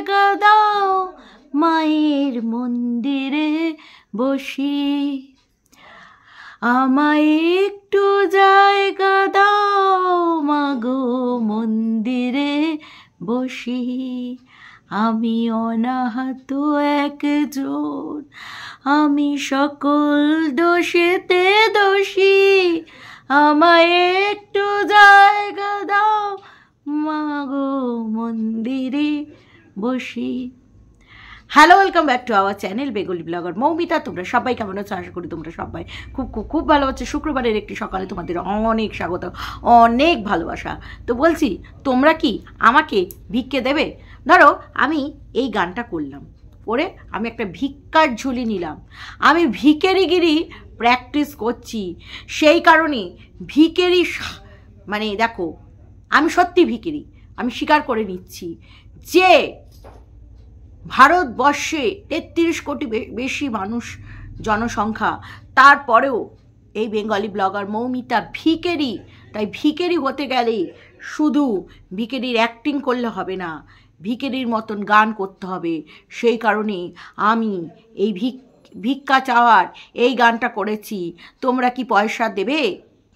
জায়গা দাও মায়ের মন্দিরে বসি, আমায় একটু জায়গা দাও মাগো মন্দিরে বসি, আমি অনাহত একজন, আমি সকল দোষেতে দোষী, আমায় একটু জায়গা দাও মাগো মন্দিরে বসি। Hello, welcome back to our channel Bengali blogger Moumita. তোমরা সবাই কেমন আছো? আশা করি তোমরা সবাই খুব খুব খুব ভালো আছো। শুক্রবারের একটি সকালে তোমাদের অনেক স্বাগত, অনেক ভালোবাসা। তো বলছি, তোমরা কি আমাকে ভিক্ষে দেবে? ধরো আমি এই গানটা করলাম, করে আমি একটা ভিক্ষার ঝুলি নিলাম, আমি ভিখারিগিরি প্র্যাকটিস করছি, সেই কারণে ভিখারি মানে দেখো, আমি সত্যি ভিখারি, আমি স্বীকার করে নিচ্ছি যে ভারতবর্ষে ৩৩ কোটি বেশি মানুষ জনসংখ্যা, তারপরেও এই বেঙ্গলি ব্লগার মৌমিতা ভিখারি। তাই ভিখারি হতে গেলে শুধু ভিখারির অ্যাক্টিং করলে হবে না, ভিখারির মতন গান করতে হবে। সেই কারণে আমি এই ভিক্ষা চাওয়ার এই গানটা করেছি। তোমরা কি পয়সা দেবে?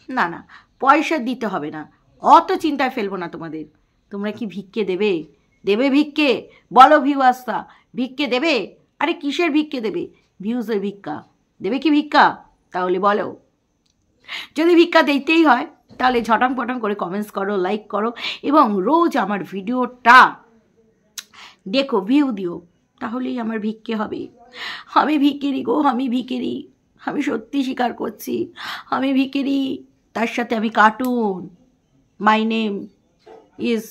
না না, পয়সা দিতে হবে না, অত চিন্তায় ফেলবো না তোমাদের। তোমরা কি ভিক্ষে দেবে? দেবে ভিক্ষে? বলো ভিউয়ার্সরা, ভিক্ষে দেবে? আরে কিসের ভিক্ষে দেবে? ভিউজের ভিক্ষা দেবে কি ভিক্ষা? তাহলে বলো। যদি ভিক্ষা দিতেই হয় তাহলে ঝটাং পটাং করে কমেন্টস করো, লাইক করো, এবং রোজ আমার ভিডিওটা দেখো, ভিউ দিও, তাহলেই আমার ভিক্ষে হবে। আমি ভিখারি গো, আমি ভিখারি, আমি সত্যি স্বীকার করছি আমি ভিখারি। তার সাথে আমি cartoon. My name is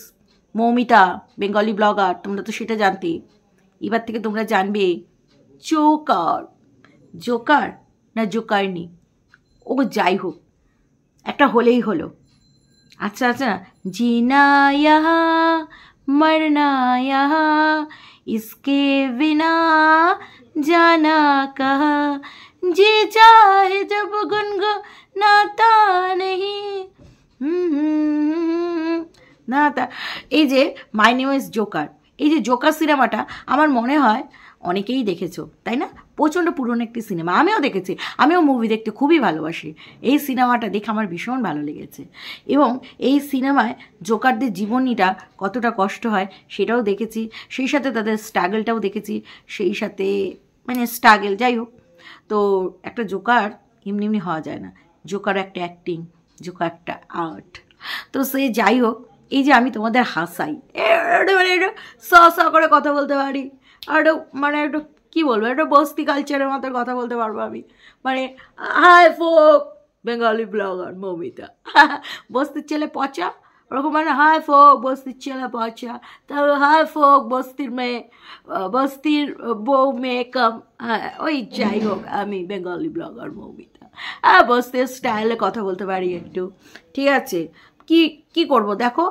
Moumita Bengali blogger. তোমরা তো সেটা জানতে, এবার থেকে তোমরা জানবে জোকার। জোকার না জোকারনি, ও যাই হোক, একটা হলেই হলো। আচ্ছা আচ্ছা, জিনা ইহা মরনা ইহা, ইসকে বিনা জানা কাহা, যে চাহে জব গুনগুনাতা নেহি। না তা এই যে মাই নেম ইজ জোকার, এই যে জোকার সিনেমাটা আমার মনে হয় অনেকেই দেখেছো, তাই না? প্রচণ্ড পুরনো একটি সিনেমা, আমিও দেখেছি, আমিও মুভি দেখতে খুবই ভালোবাসি। এই সিনেমাটা দেখে আমার ভীষণ ভালো লেগেছে, এবং এই সিনেমায় জোকারদের জীবনীটা কতটা কষ্ট হয় সেটাও দেখেছি, সেই সাথে তাদের স্ট্রাগলটাও দেখেছি, সেই সাথে মানে স্ট্রাগল, যাই হোক। তো একটা জোকার এমনি এমনি হওয়া যায় না, জোকার একটা অ্যাক্টিং, জোকার একটা আর্ট। তো সে যাই হোক, এই যে আমি তোমাদের হাসাই, মানে একটু স করে কথা বলতে পারি, আর একটু মানে একটু কী বলবো, একটু বস্তি কালচারের মতো কথা বলতে পারবো আমি, মানে hi folk Bengali blogger Moumita. বস্তির ছেলে পচা, ওরকম মানে হাই ফোক বস্তির ছেলে পচা, তারপর হাই ফোক বস্তির মেয়ে, বস্তির বউ মেয়ে কম, হ্যাঁ ওই যাই হোক, আমি বেঙ্গলি ব্লগার মৌমিতা। হ্যাঁ, বস্তির স্টাইলে কথা বলতে পারি একটু, ঠিক আছে। কি করব দেখো,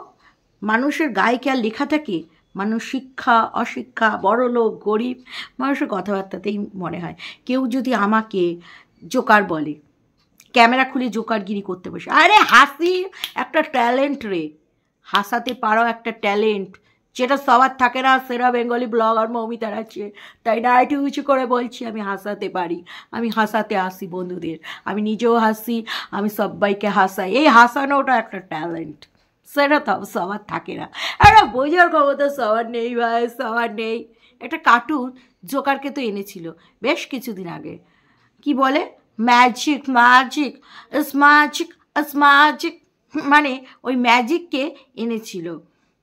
মানুষের গায়ে কি আর লেখা থাকে? মানুষ শিক্ষা অশিক্ষা, বড়লোক গরিব, মানুষের কথাবার্তাতেই মনে হয়। কেউ যদি আমাকে জোকার বলে, ক্যামেরা খুলে জোকারগিরি করতে বসে, আরে হাসি একটা ট্যালেন্ট রে, হাসাতে পারো একটা ট্যালেন্ট, যেটা সবার থাকে না, সেরা বেঙ্গলি ব্লগার মৌমিতার আছে। তাই না একটু উঁচু করে বলছি, আমি হাসাতে পারি, আমি হাসাতে আসি বন্ধুদের, আমি নিজেও হাসি, আমি সবাইকে হাসাই। এই হাসানোটা একটা ট্যালেন্ট, সেটা তো সবার থাকে না, একটা বোঝার ক্ষমতা সবার নেই ভাই, সবার নেই। একটা কার্টুন জোকারকে তো এনেছিল বেশ কিছুদিন আগে, কি বলে ম্যাজিক ম্যাজিক ইস ম্যাজিক ইস ম্যাজিক, মানে ওই ম্যাজিককে এনেছিল।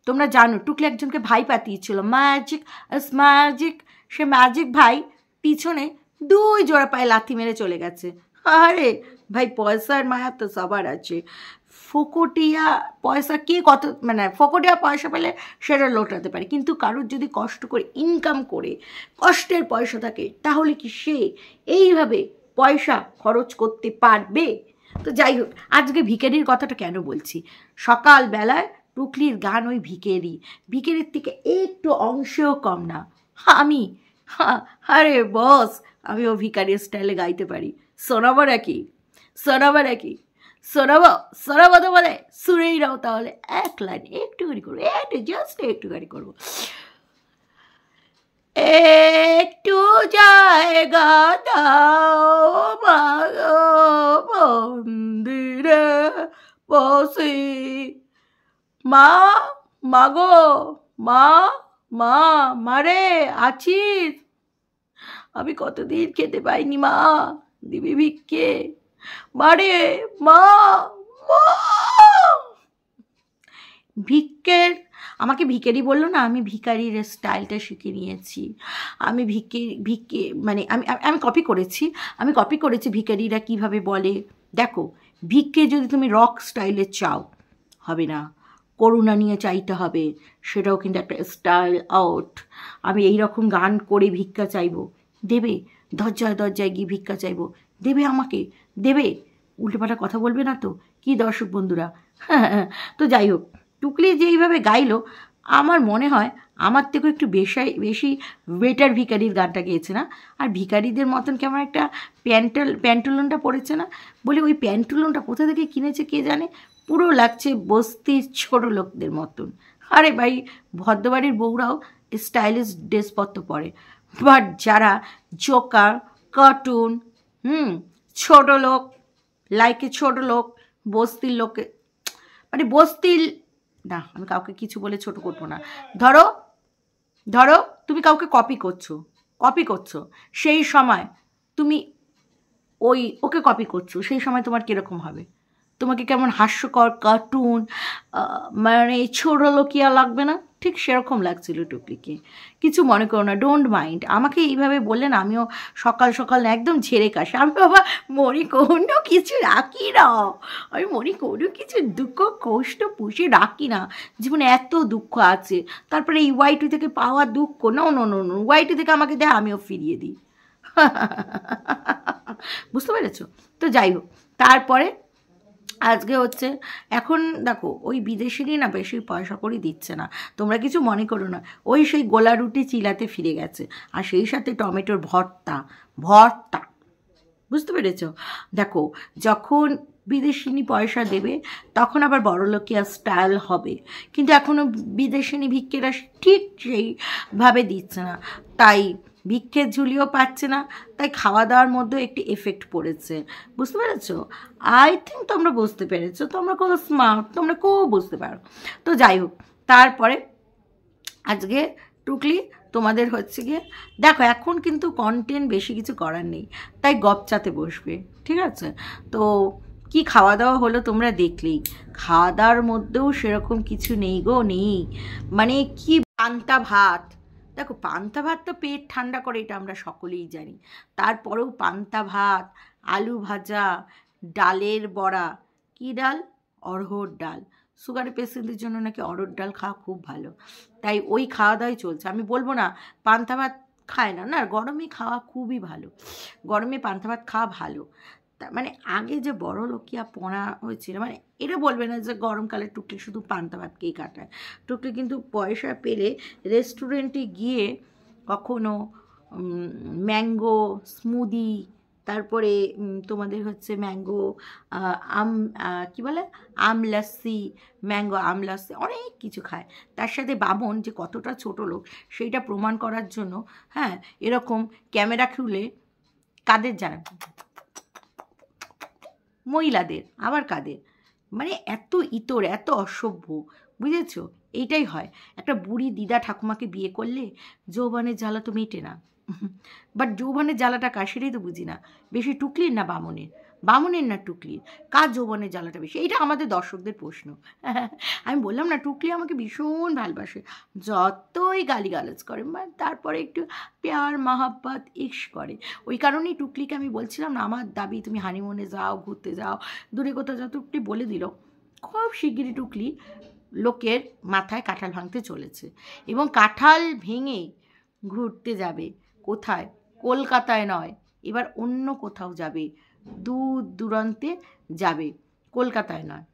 তোমরা জানো টুকলি একজনকে ভাই পাঠিয়েছিল, ম্যাজিক ইস ম্যাজিক। সে ম্যাজিক ভাই পিছনে 2 জোড়া পায়ে লাথি মেরে চলে গেছে। আরে ভাই, পয়সার মায়া তো সবার আছে, ফোকটিয়া পয়সা কে কত, মানে ফোকটিয়া পয়সা পেলে সেটা লোটাতে পারে, কিন্তু কারোর যদি কষ্ট করে ইনকাম করে কষ্টের পয়সা থাকে, তাহলে কি সে এইভাবে পয়সা খরচ করতে পারবে? তো যাই হোক, আজকে ভিখারির কথাটা কেন বলছি, সকালবেলায় টুকলির গান ওই ভিখারির থেকে একটু অংশেও কম না। আমি আরে বস, আমি ও ভিখারির স্টাইলে গাইতে পারি। শোনাবো নাকি? শোনাবো তো বলে শুনেই নাও তাহলে, এক লাইন একটুখানি করবো, জাস্ট একটুখানি করবো। একটু জায়গা দাও মাগো, মন্দিরে বসি। মা, মাগো, মা, মা, মারে আছিস? আমি কতদিন খেতে পাইনি, মা দিবি ভিক্ষে? মারে, মা, মা। ভিক্ষের, আমাকে ভিখারি বললো না, আমি ভিখারির স্টাইলটা শিখে নিয়েছি। আমি ভিক্ষে মানে আমি আমি কপি করেছি, ভিখারিরা কিভাবে বলে। দেখো, ভিক্ষে যদি তুমি রক স্টাইলে চাও হবে না, করুণা নিয়ে চাইতে হবে, সেটাও কিন্তু একটা স্টাইল আউট। আমি এই রকম গান করে ভিক্ষা চাইবো, দেবে? দরজায় দরজায় গিয়ে ভিক্ষা চাইবো, দেবে? আমাকে দেবে? উল্টোপাল্টা কথা বলবে না তো? কি দর্শক বন্ধুরা? তো যাই হোক, টুকলি যে এইভাবে গাইলো, আমার মনে হয় আমার থেকেও একটু বেশি বেটার ভিখারির গানটা গেয়েছে না? আর ভিখারিদের মতন কেমন একটা প্যান্টুলনটা পড়েছে না? বলে ওই প্যান্টুলনটা কোথা থেকে কিনেছে কে জানে, পুরো লাগছে বস্তির ছোট লোকদের মতন। আরে ভাই, ভদ্রবাড়ির বউরাও স্টাইলিশ ড্রেসপত্র পরে, বাট যারা জোকার, কার্টুন, ছোট লোক, লাইকে ছোট লোক, বস্তির লোকে, মানে বস্তির না, আমি কাউকে কিছু বলে ছোট করবো না। ধরো ধরো তুমি কাউকে কপি করছো, সেই সময় তুমি ওকে কপি করছো, সেই সময় তোমার কীরকম হবে? তোমাকে কেমন হাস্যকর, কার্টুন, মানে ছোট লোকিয়া লাগবে না? ঠিক সেরকম লাগছিল টুকলিকে। কিছু মনে করো না, ডোন্ট মাইন্ড। আমাকে এইভাবে বললেন, আমিও সকাল সকাল একদম ঝেড়ে কাশি। আমি বাবা মনে কোনো কিছু রাখি না, আমি মনে কোনো কিছু দুঃখ কষ্ট পুষে রাখি না। জীবনে এত দুঃখ আছে, তারপরে এই ওয়াইটি থেকে পাওয়া দুঃখ, নো নো নো নো, ওয়াইটি থেকে আমাকে দেয়, আমিও ফিরিয়ে দিই। বুঝতে পেরেছো? তো যাই হোক, তারপরে আজকে হচ্ছে, এখন দেখো ওই বিদেশিরই না বেশি পয়সা করে দিচ্ছে না, তোমরা কিছু মনে করো না। ওই সেই গোলা রুটি চিলাতে ফিরে গেছে, আর সেই সাথে টমেটোর ভর্তা। বুঝতে পেরেছ? দেখো, যখন বিদেশিনী পয়সা দেবে তখন আবার বড়লোকিয়া স্টাইল হবে, কিন্তু এখনও বিদেশিনী ভিক্ষেরা ঠিক সেইভাবে দিচ্ছে না, তাই ভিক্ষের ঝুলিও পাচ্ছে না, তাই খাওয়া দাওয়ার মধ্যেও একটি এফেক্ট পড়েছে। বুঝতে পেরেছো? আই থিঙ্ক তোমরা বুঝতে পেরেছো, তোমরা খুব স্মার্ট, তোমরা খুব বুঝতে পারো। তো যাই হোক, তারপরে আজকে টুকলি তোমাদের হচ্ছে গিয়ে, দেখো এখন কিন্তু কন্টেন্ট বেশি কিছু করার নেই, তাই গপচাতে বসবে, ঠিক আছে? তো কি খাওয়া দাওয়া হলো তোমরা দেখলেই, খাওয়া দাওয়ার মধ্যেও সেরকম কিছু নেই গো, নেই। মানে কি পান্তা ভাত, দেখো পান্তা ভাত তো পেট ঠান্ডা করে, এটা আমরা সকলেই জানি। তারপরেও পান্তা ভাত, আলু ভাজা, ডালের বড়া, কি ডাল? অড়হর ডাল। সুগারের পেশেন্টদের জন্য নাকি অড়হর ডাল খাওয়া খুব ভালো, তাই ওই খাওয়া দাওয়াই চলছে। আমি বলবো না পান্তা ভাত খায় না, না, গরমে খাওয়া খুবই ভালো, গরমে পান্তা ভাত খাওয়া ভালো। মানে আগে যে বড় লোকিয়া পড়া হয়েছিল, মানে এটা বলবে না যে গরমকালে টুকলি শুধু পান্তা ভাতকেই কাটায়। টুকলি কিন্তু পয়সা পেলে রেস্টুরেন্টে গিয়ে কখনো ম্যাঙ্গো স্মুদি, তারপরে তোমাদের হচ্ছে ম্যাঙ্গো আম, কী বলে, আমলাসি, ম্যাঙ্গো আমলাসি, অনেক কিছু খায়। তার সাথে বামন যে কতটা ছোট লোক সেইটা প্রমাণ করার জন্য, হ্যাঁ, এরকম ক্যামেরা খুলে, কাদের জানা, মহিলাদের, আবার কাদের, মানে এত ইতর, এত অসভ্য, বুঝেছো? এইটাই হয়, একটা বুড়ি দিদা ঠাকুমাকে বিয়ে করলে যৌবনের জ্বালা তো মেটে না, বাট যৌবনের জ্বালাটা কার সেটাই তো বুঝি না, বেশি টুকলির না বামনের, বামনের না টুকলির, কার যৌবনের জ্বালাটা বেশি? এইটা আমাদের দর্শকদের প্রশ্ন। আমি বললাম না, টুকলি আমাকে ভীষণ ভালোবাসে, যতই গালিগালাজ করে, তারপরে একটু প্যার মহাব্বত ইশ করে। ওই কারণেই টুকলিকে আমি বলছিলাম না, আমার দাবি তুমি হানিমুনে যাও, ঘুরতে যাও, দূরে কোথাও যাও। টুকলি বলে দিল খুব শিগগিরই টুকলি লোকের মাথায় কাঁঠাল ভাঙতে চলেছে, এবং কাঁঠাল ভেঙে ঘুরতে যাবে। কোথায়? কলকাতায় নয়, এবার অন্য কোথাও যাবে, দূর দূরান্তে যাবে, কলকাতায় নয়।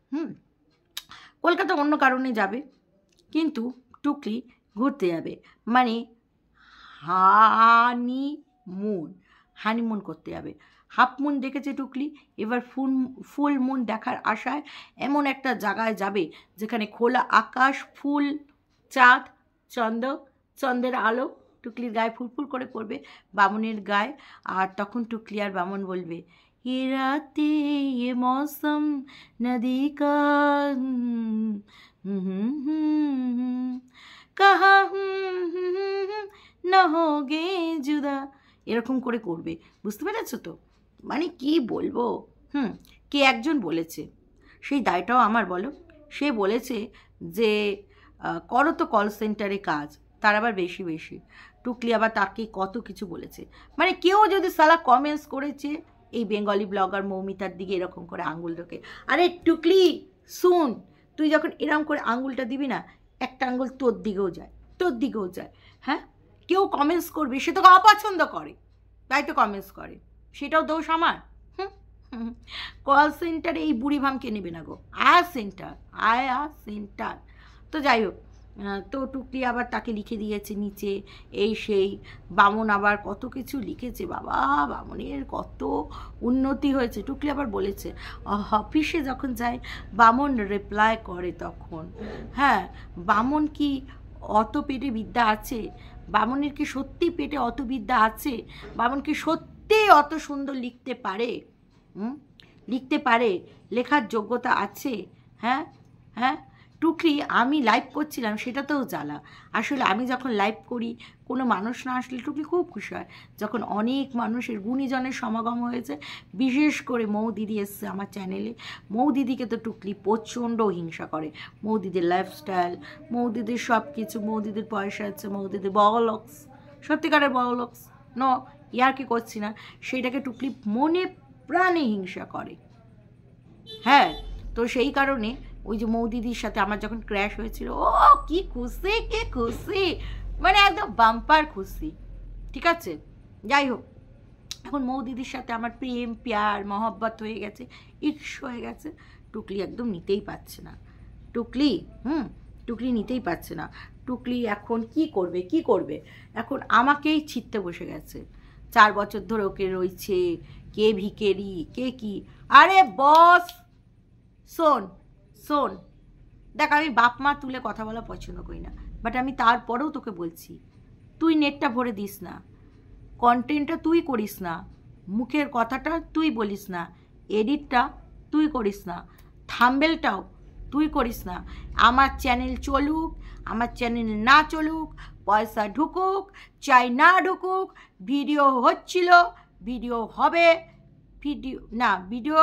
কলকাতা অন্য কারণে যাবে, কিন্তু টুকলি ঘুরতে যাবে, মানে হানিমুন করতে যাবে। হাফ মুন দেখেছে টুকলি, এবার ফুল মুন দেখার আশায় এমন একটা জায়গায় যাবে যেখানে খোলা আকাশ, ফুল, চাঁদ, চন্দ্রের আলো, টুকলির গায়ে ফুরফুর করে পড়বে বামনের গায়ে, আর তখন টুকলি আর বামন বলবে, ये रातें ये मौसम नदी का कहाँ न होगे जुदा, এরকম করে করবে। বুঝতে পেরেছো তো? মানে কি বলবো। কে একজন বলেছে, সেই দায়টাও আমার, বলো। সে বলেছে যে করো তো কল সেন্টারে কাজ, তার আবার বেশি বেশি। টুকলি আবার তাকে কত কিছু বলেছে। মানে কেউ যদি সালা কমেন্টস করেছে এই বেঙ্গলি ব্লগার মৌমিতার দিকে এরকম করে আঙুল ঢোকে, আরে টুকলি শুন, তুই যখন এরকম করে আঙুলটা দিবি না, একটা আঙুল তোর দিকেও যায়, তোর দিকেও যায়। হ্যাঁ, কেউ কমেন্টস করবে, সে তোকে অপছন্দ করে, তাই তো কমেন্টস করে, সেটাও দোষ আমার? কল সেন্টারে এই বুড়ি ভামকে নেবে না গো, আয়া সেন্টার। তো যাই হোক, তো টুকলি আবার তাকে লিখে দিয়েছে নিচে এই সেই। বামন আবার কত কিছু লিখেছে, বাবা বামনের কত উন্নতি হয়েছে। টুকলি আবার বলেছে অফিসে যখন যায় বামন রিপ্লাই করে তখন। হ্যাঁ, বামন কি অত পেটে বিদ্যা আছে? বামনের কি সত্যি পেটে অত বিদ্যা আছে? বামন কি সত্যি অত সুন্দর লিখতে পারে? লিখতে পারে, লেখার যোগ্যতা আছে? হ্যাঁ হ্যাঁ টুকলি, আমি লাইভ করছিলাম সেটাতেও জ্বালা। আসলে আমি যখন লাইভ করি কোনো মানুষ না আসলে টুকলি খুব খুশি হয়। যখন অনেক মানুষের গুণীজনের সমাগম হয়েছে, বিশেষ করে মৌ দিদি এসছে আমার চ্যানেলে, মৌ দিদিকে তো টুকলি প্রচণ্ড হিংসা করে। মৌ দিদির লাইফস্টাইল, মৌ দিদির সব কিছু, মৌ দিদির পয়সা আছে, মৌ দিদির বড়লোকস, সত্যিকারের বড়লোকস, ইয়ার কি করছি না, সেইটাকে টুকলি মনে প্রাণে হিংসা করে। হ্যাঁ, তো সেই কারণে ওই যে মৌদিদির সাথে আমার যখন ক্র্যাশ হয়েছিল, ও কি খুশি, কি খুশি, মানে একদম বাম্পার খুশি। ঠিক আছে, যাই হোক, এখন মৌদিদির সাথে আমার প্রেম প্যার মহব্বত হয়ে গেছে, ইক্স হয়ে গেছে। টুকলি একদম নিতেই পারছে না। টুকলি নিতেই পারছে না। টুকলি এখন কি করবে, এখন আমাকেই ছিটতে বসে গেছে। 4 বছর ধরে ওকে রয়েছে, কে ভিকেরি কে কি। আরে বস শোন, দেখ, আমি বাপ মা তুলে কথা বলা পছন্দ করি না, বাট আমি তারপরেও তোকে বলছি, তুই নেটটা ভরে দিস না, কন্টেন্টটা তুই করিস না, মুখের কথাটা তুই বলিস না, এডিটটা তুই করিস না, থাম্বনেলটাও তুই করিস না। আমার চ্যানেল চলুক, আমার চ্যানেল না চলুক, পয়সা ঢুকুক চাই না ঢুকুক, ভিডিও হচ্ছিল, ভিডিও হবে, ভিডিও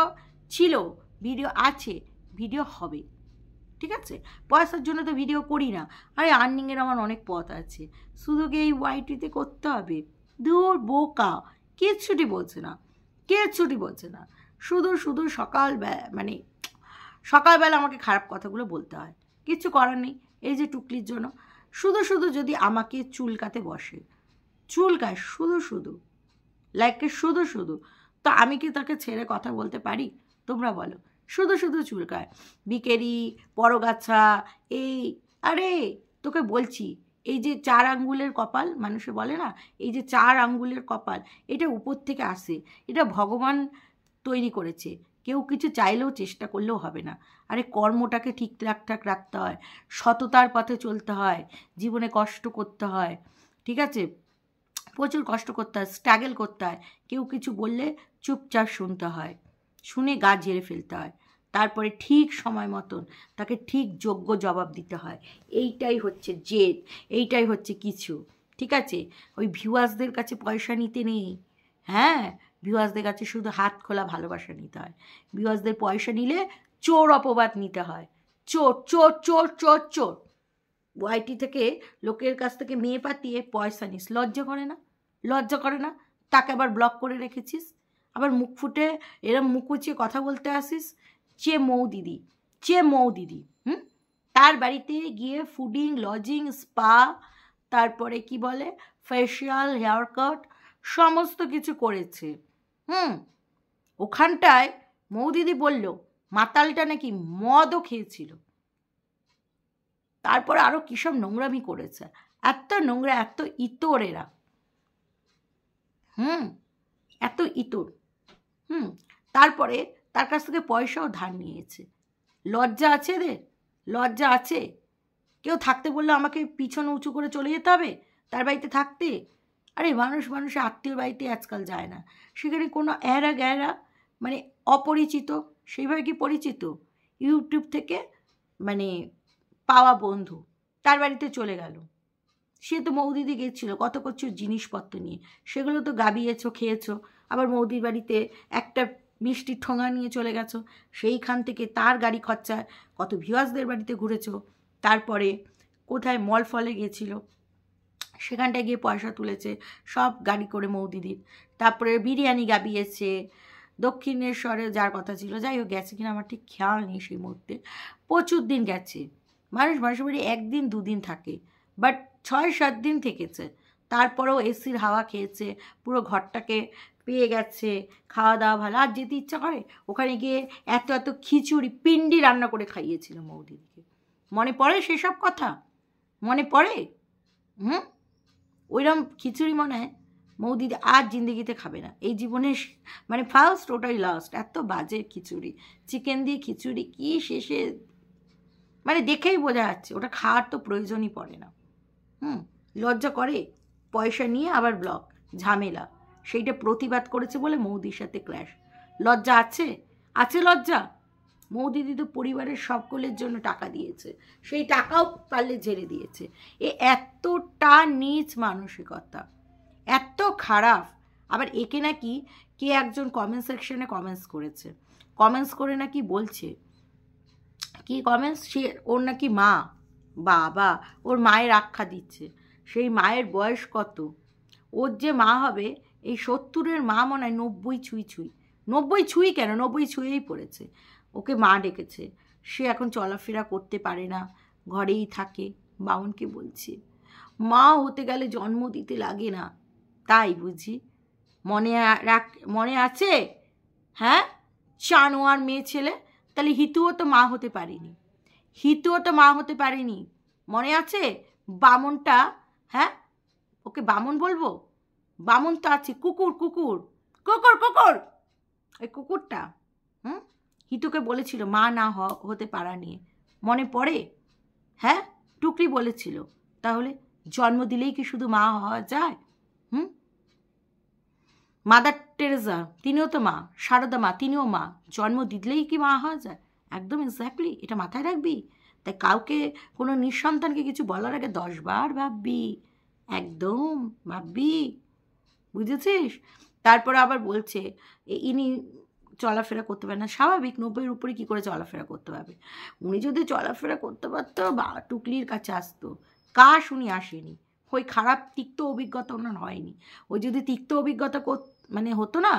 ছিল, ভিডিও আছে, ভিডিও হবে। ঠিক আছে, পয়সার জন্য তো ভিডিও করি না। আরে আর্নিংয়ের আমার অনেক পথ আছে, শুধু কি এই ওয়াইটিতে করতে হবে? দূর বোকা, কিচ্ছুটি বলছে না, শুধু সকালবেলা আমাকে খারাপ কথাগুলো বলতে হয়, কিচ্ছু করার নেই। এই যে টুকলির জন্য শুধু যদি আমাকে চুলকাতে বসে, চুলকায় শুধু লাইকে শুধু, তো আমি কি তাকে ছেড়ে কথা বলতে পারি? তোমরা বলো। শুধু চুলকায়, বিকেরি পরগাছা এই। আরে তোকে বলছি, এই যে 4 আঙ্গুলের কপাল, মানুষে বলে না, এই যে 4 আঙ্গুলের কপাল, এটা উপর থেকে আসে, এটা ভগবান তৈরি করেছে। কেউ কিছু চাইলেও চেষ্টা করলেও হবে না। আরে কর্মটাকে ঠিকঠাক রাখতে হয়, সততার পথে চলতে হয়, জীবনে কষ্ট করতে হয়। ঠিক আছে, প্রচুর কষ্ট করতে হয়, স্ট্রাগল করতে হয়। কেউ কিছু বললে চুপচাপ শুনতে হয়, শুনে গা ঝেড়ে ফেলতে হয়, তারপরে ঠিক সময় মতন তাকে ঠিক যোগ্য জবাব দিতে হয়। এইটাই হচ্ছে জেদ, এইটাই হচ্ছে কিছু। ঠিক আছে, ওই ভিউয়ার্সদের কাছে পয়সা নিতে নেই। হ্যাঁ, ভিউয়ার্সদের কাছে শুধু হাত খোলা ভালোবাসা নিতে হয়। ভিউয়ার্সদের পয়সা নিলে চোর অপবাদ নিতে হয়, চোর। ওয়াইটি থেকে লোকের কাছ থেকে মেয়ে পাতিয়ে পয়সা নিস, লজ্জা করে না? তাকে আবার ব্লক করে রেখেছিস, আবার মুখ ফুটে এরম মুখ উঁচিয়ে কথা বলতে আসিস। চে মৌ দিদি তার বাড়িতে গিয়ে ফুডিং, লজিং, স্পা, তারপরে কি বলে ফেশিয়াল, হেয়ার কাট, সমস্ত কিছু করেছে। ওখানটায় মৌ দিদি বলল মাতালটা নাকি মদও খেয়েছিল, তারপরে আরও কিসব নোংরামি করেছে। এত নোংরা, এত ইতর এরা, এত ইতর। তারপরে তার কাছ থেকে পয়সাও ধার নিয়েছে। লজ্জা আছে এদের? লজ্জা আছে? কেউ থাকতে বললে আমাকে পিছন উঁচু করে চলে যেতে হবে? তার বাড়িতে থাকতে? আরে মানুষের আত্মীয় বাড়িতে আজকাল যায় না, সেখানে কোনো এরা গ্যারা মানে অপরিচিত, সেইভাবে কি পরিচিত, ইউটিউব থেকে মানে পাওয়া বন্ধু তার বাড়িতে চলে গেল। সে তো মৌদিদি গেছিলো কত কিছু জিনিসপত্র নিয়ে, সেগুলো তো গাবিয়েছো, খেয়েছো, আবার মৌদির বাড়িতে একটা মিষ্টির ঠোঙা নিয়ে চলে গেছো, সেইখান থেকে তার গাড়ি খরচায় কত ভিউয়ার্সদের বাড়িতে ঘুরেছো, তারপরে কোথায় মল ফলে গিয়েছিলো, সেখানটায় গিয়ে পয়সা তুলেছে সব গাড়ি করে মৌদিদির, তারপরে বিরিয়ানি গাবিয়েছে দক্ষিণেশ্বরে যার কথা ছিল, যাই হোক গেছে কিনা আমার ঠিক খেয়াল নেই সেই মুহূর্তে, প্রচুর দিন গেছে। মানুষের বাড়ি একদিন দুদিন থাকে, বাট 6-7 দিন থেকেছে, তারপরেও এসির হাওয়া খেয়েছে, পুরো ঘরটাকে পেয়ে গেছে, খাওয়া দাওয়া ভালো, আর যেতে ইচ্ছা করে ওখানে গিয়ে এত এত খিচুড়ি পিন্ডি রান্না করে খাইয়েছিল মৌদিদিকে। মনে পড়ে সেসব কথা? মনে পড়ে? ওইরকম খিচুড়ি মনে হয় মৌদিদি আর জিন্দগিতে খাবে না, এই জীবনে মানে ফার্স্ট, ওটাই লাস্ট। এত বাজে খিচুড়ি, চিকেন দিয়ে খিচুড়ি কি শেষে মানে দেখেই বোঝা যাচ্ছে ওটা খাওয়ার তো প্রয়োজনই পড়ে না। লজ্জা করে, পয়সা নিয়ে আবার ব্লগ ঝামেলা, সেইটা প্রতিবাদ করেছে বলে মৌদির সাথে ক্ল্যাশ। লজ্জা আছে? আছে লজ্জা? মৌদিদি তো পরিবারের সকলের জন্য টাকা দিয়েছে, সেই টাকাও পারলে ঝেড়ে দিয়েছে। এতটা নীচ মানসিকতা, এত খারাপ। আবার একে নাকি কে একজন কমেন্ট সেকশনে কমেন্টস করেছে, কমেন্টস করে নাকি বলছে কি কমেন্টস, সে ওর নাকি মা, বাবা ওর মায়ের আখ্যা দিচ্ছে, সেই মায়ের বয়স কত, ওর যে মা হবে এই 70-এর মা মনে হয় 90 ছুঁই, 90 ছুঁই কেন, 90 ছুঁয়েই পড়েছে, ওকে মা ডেকেছে, সে এখন চলাফেরা করতে পারে না, ঘরেই থাকে। বামনকে বলছে মা হতে গেলে জন্ম দিতে লাগে না, তাই বুঝি? মনে আছে? হ্যাঁ, চানোয়ার মেয়ে ছেলে, তাহলে হিতুও তো মা হতে পারেনি, মনে আছে? বামনটা, হ্যাঁ ওকে বামন বলবো? বামন তো আছে, কুকুর, এই কুকুরটা হিতুকে বলেছিল মা না হতে পারা নিয়ে, মনে পড়ে? হ্যাঁ, টুকরি বলেছিল। তাহলে জন্ম দিলেই কি শুধু মা হওয়া যায়? মাদার টেরেসা তিনিও তো মা, সারদা মা তিনিও মা, জন্ম দিলেই কি মা হওয়া যায়? একদম এক্স্যাক্টলি, এটা মাথায় রাখবি। তাই কাউকে, কোনো নিঃসন্তানকে কিছু বলার আগে 10 বার ভাববি, একদম ভাববি, বুঝেছিস? তারপরে আবার বলছে ইনি চলাফেরা করতে পারে না, স্বাভাবিক, 90-এর উপরে কী করে চলাফেরা করতে পারবে? উনি যদি চলাফেরা করতে পারতো বা টুকলির কাছে আসতো, কাশ উনি আসেনি, ওই খারাপ তিক্ত অভিজ্ঞতা ওনার হয়নি। ওই যদি তিক্ত অভিজ্ঞতা মানে হতো না,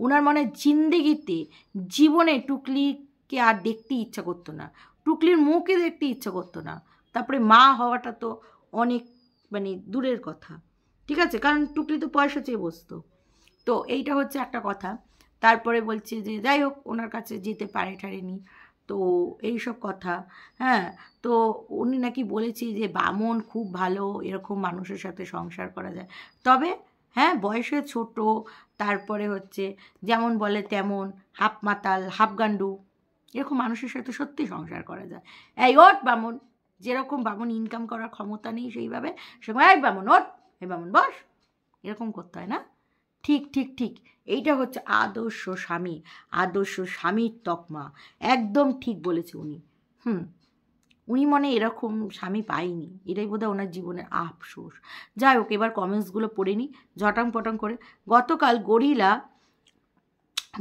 ওনার মনে জিন্দেগিতে জীবনে টুকলিকে আর দেখতে ইচ্ছা করতো না, টুকলির মুখে দেখতে ইচ্ছা করতো না। তারপরে মা হওয়াটা তো অনেক মানে দূরের কথা, ঠিক আছে, কারণ টুকলি তো পয়সা চেয়ে বসতো। তো এইটা হচ্ছে একটা কথা। তারপরে বলছে যে যাই হোক ওনার কাছে যেতে পারেনি, তো এইসব কথা। হ্যাঁ, তো উনি নাকি বলেছি যে বামন খুব ভালো, এরকম মানুষের সাথে সংসার করা যায়, তবে হ্যাঁ বয়সে ছোট, তারপরে হচ্ছে যেমন বলে তেমন, হাফ মাতাল হাফ গান্ডু, এরকম মানুষের সাথে সত্যি সংসার করা যায়। এই ওট বামন, যেরকম বামন ইনকাম করার ক্ষমতা নেই সেইভাবে, সেরকম এই বামন ওট, এই বামন বস, এরকম করতে হয় না। ঠিক, এইটা হচ্ছে আদর্শ স্বামীর তকমা, একদম ঠিক বলেছে উনি। উনি মনে এরকম স্বামী পায়নি, এটাই বোধহয় ওনার জীবনের আফসোস। যাই হোক, এবার কমেন্টসগুলো পড়ে নিই ঝটাং পটাং করে। গতকাল গরিলা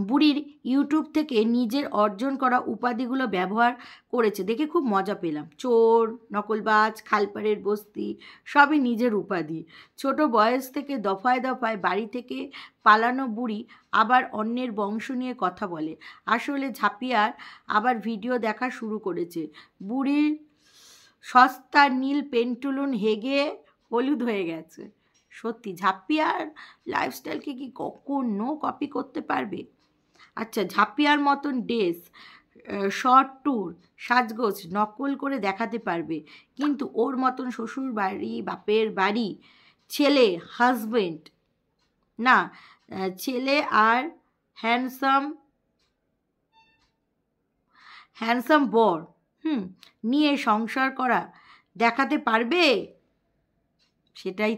বুড়ির ইউটিউব থেকে নিজের অর্জন করা উপাধিগুলো ব্যবহার করেছে দেখে খুব মজা পেলাম। চোর, নকলবাজ, খালপাড়ের বস্তি সবই নিজের উপাধি। ছোট বয়স থেকে দফায় দফায় বাড়ি থেকে পালানো বুড়ি আবার অন্যের বংশ নিয়ে কথা বলে। আসলে ঝাঁপিয়ার আবার ভিডিও দেখা শুরু করেছে। বুড়ির সস্তা নীল পেন্টুলুন হেগে হলুদ হয়ে গেছে। সত্যি ঝাঁপিয়ার লাইফস্টাইলকে কি কখনো কপি করতে পারবে? আচ্ছা, ঝাঁপিয়ার মতন ড্রেস, শর্ট ট্যুর, সাজগোজ নকল করে দেখাতে পারবে, কিন্তু ওর মতন শ্বশুর বাড়ি, বাপের বাড়ি, ছেলে, হাজবেন্ড না, ছেলে আর হ্যান্ডসাম বর নিয়ে সংসার করা দেখাতে পারবে? সেটাই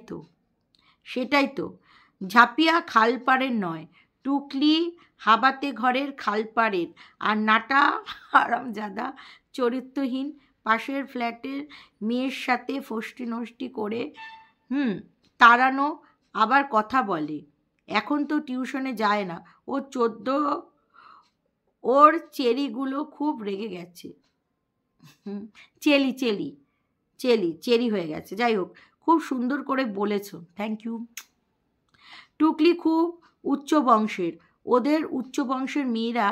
তো ঝাঁপিয়া খালপাড়ের নয়, টুকলি হাবাতে ঘরের খালপাড়ের, আর নাটা হারামজাদা চরিত্রহীন পাশের ফ্ল্যাটের মেয়ের সাথে ফষ্টি নষ্টি করে তাড়ানো, আবার কথা বলে। এখন তো টিউশনে যায় না, ওর চেরিগুলো খুব রেগে গেছে। চেরি হয়ে গেছে। যাই হোক, খুব সুন্দর করে বলেছ, থ্যাংক ইউ। টুকলি খুব উচ্চ বংশের, ওদের উচ্চ বংশের মেয়েরা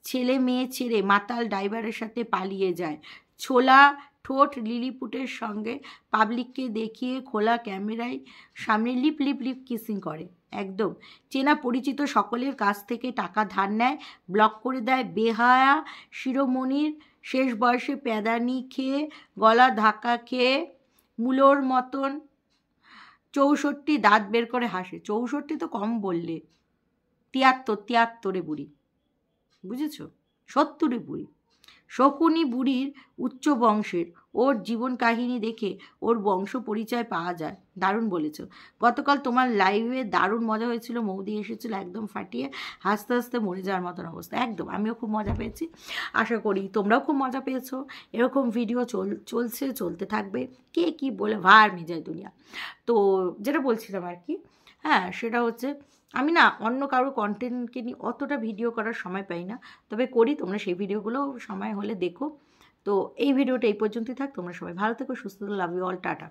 ছেলে মেয়ে ছেড়ে মাতাল ড্রাইভারের সাথে পালিয়ে যায়, ছোলা ঠোঁট লিলিপুটের সঙ্গে পাবলিককে দেখিয়ে খোলা ক্যামেরায় সামনে লিপ লিপ লিপ কিসিং করে। একদম চেনা পরিচিত সকলের কাছ থেকে টাকা ধার নেয়, ব্লক করে দেয় বেহায়া শিরোমণির, শেষ বয়সে প্যাদানি খেয়ে গলা ধাক্কা খেয়ে মুলোর মতন 64 দাঁত বের করে হাসে। 64 তো কম বললে, 73 বুড়ি, বুঝেছ? 70 বুড়ি, শকুনি বুড়ির উচ্চ বংশের। ওর জীবন কাহিনী দেখে ওর বংশ পরিচয় পাওয়া যায়। দারুণ বলেছ। গতকাল তোমার লাইভে দারুণ মজা হয়েছিল, মৌদি এসেছিল একদম ফাটিয়ে, হাসতে হাসতে মরে যাওয়ার মতন অবস্থা। একদম আমিও খুব মজা পেয়েছি, আশা করি তোমরাও খুব মজা পেয়েছো। এরকম ভিডিও চলতে থাকবে। কে কি বলে ভার মিজায় দুনিয়া। তো যেটা বলছিলাম আর কি, হ্যাঁ সেটা হচ্ছে আমি না অন্য কারোর কন্টেন্টকে নিয়ে অতটা ভিডিও করার সময় পাই না, তবে করি, তোমরা সেই ভিডিওগুলো সময় হলে দেখো। তো এই ভিডিওটা এই পর্যন্তই থাক। তোমরা সবাই ভালো থেকো, সুস্থ থেকো, লাভ ইউ অল, টাটা।